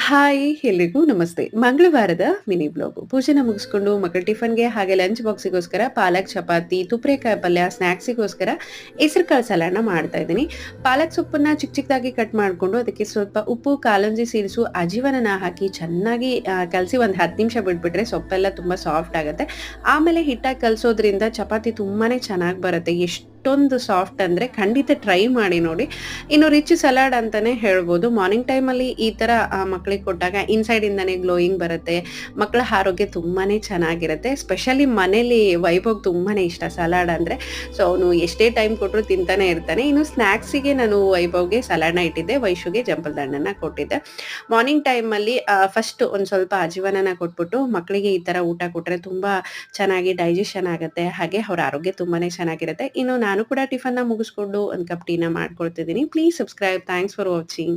Hi! ಎಲ್ರಿಗೂ ನಮಸ್ತೆ. ಮಂಗಳವಾರದ mini blog. ಪೂಜೆನ ಮುಗಿಸ್ಕೊಂಡು ಮಕ್ಕಳ ಟಿಫನ್‌ಗೆ ಹಾಗೆ ಲಂಚ್ ಬಾಕ್ಸಿಗೋಸ್ಕರ ಪಾಲಕ್ ಚಪಾತಿ, ತುಪ್ರೇಕಾಯಿ ಪಲ್ಯ, ಸ್ನ್ಯಾಕ್ಸಿಗೋಸ್ಕರ ಹೆಸರುಕಾಳು ಸಲಾಡ್ನ ಮಾಡ್ತಾ ಇದ್ದೀನಿ. ಪಾಲಕ್ ಸೊಪ್ಪನ್ನ ಚಿಕ್ಕ ಚಿಕ್ಕದಾಗಿ ಕಟ್ ಮಾಡ್ಕೊಂಡು ಅದಕ್ಕೆ ಸ್ವಲ್ಪ ಉಪ್ಪು, ಕಾಲಂಜಿ ಸೀರಿಸು, ಅಜಿವಾನನ ಹಾಕಿ ಚೆನ್ನಾಗಿ ಕಲಸಿ ಒಂದು 10 ನಿಮಿಷ ಬಿಟ್ಬಿಟ್ರೆ ಸೊಪ್ಪೆಲ್ಲ ತುಂಬಾ ಸಾಫ್ಟ್ ಆಗತ್ತೆ. ಆಮೇಲೆ ಹಿಟ್ಟಾಗಿ ಕಲಸೋದ್ರಿಂದ ಚಪಾತಿ ತುಂಬಾನೇ ಚೆನ್ನಾಗಿ ಬರುತ್ತೆ. ಎಷ್ಟೊಂದು ಸಾಫ್ಟ್ ಅಂದ್ರೆ ಖಂಡಿತ ಟ್ರೈ ಮಾಡಿ ನೋಡಿ. ಇನ್ನು ರಿಚ್ ಸಲಾಡ್ ಅಂತಾನೆ ಹೇಳ್ಬೋದು. ಮಾರ್ನಿಂಗ್ ಟೈಮಲ್ಲಿ ಈ ತರ ಮಕ್ಕಳಿಗೆ ಕೊಟ್ಟಾಗ ಇನ್‌ಸೈಡ್ ಇಂದಾನೆ ಗ್ಲೋಯಿಂಗ್ ಬರುತ್ತೆ. ಮಕ್ಕಳ ಆರೋಗ್ಯ ತುಂಬಾನೇ ಚೆನ್ನಾಗಿರುತ್ತೆ. ಸ್ಪೆಷಲಿ ಮನೇಲಿ ವೈಭವ್‌ಗೆ ತುಂಬಾನೇ ಇಷ್ಟ ಸಲಾಡ್ ಅಂದ್ರೆ. ಸೊ ಅವನು ಎಷ್ಟೇ ಟೈಮ್ ಕೊಟ್ರು ತಿಂತಾನೆ ಇರ್ತಾನೆ. ಇನ್ನು ಸ್ನ್ಯಾಕ್ಸಿಗೆ ನಾನು ವೈಭವ್‌ಗೆ ಸಲಾಡ್ನ ಇಟ್ಟಿದ್ದೆ. ವೈಶುಗೆ ಜಂಪಲ್ ಹಣ್ಣನ್ನ ಕೊಟ್ಟಿದ್ದೆ. ಮಾರ್ನಿಂಗ್ ಟೈಮಲ್ಲಿ ಫಸ್ಟ್ ಒಂದ್ ಸ್ವಲ್ಪ ಅಜೀವನನ ಕೊಟ್ಬಿಟ್ಟು ಮಕ್ಕಳಿಗೆ ಈ ತರ ಊಟ ಕೊಟ್ರೆ ತುಂಬಾ ಚೆನ್ನಾಗಿ ಡೈಜೆಷನ್ ಆಗತ್ತೆ. ಹಾಗೆ ಅವ್ರ ಆರೋಗ್ಯ ತುಂಬಾನೇ ಚೆನ್ನಾಗಿರುತ್ತೆ. ಇನ್ನು ನಾನು ಕೂಡ ಟಿಫನ್‌ನ ಮುಗಿಸ್ಕೊಂಡು 1 ಕಪ್ ಟೀನ ಮಾಡ್ಕೊಳ್ತಿದ್ದೀನಿ. Please subscribe. Thanks for watching.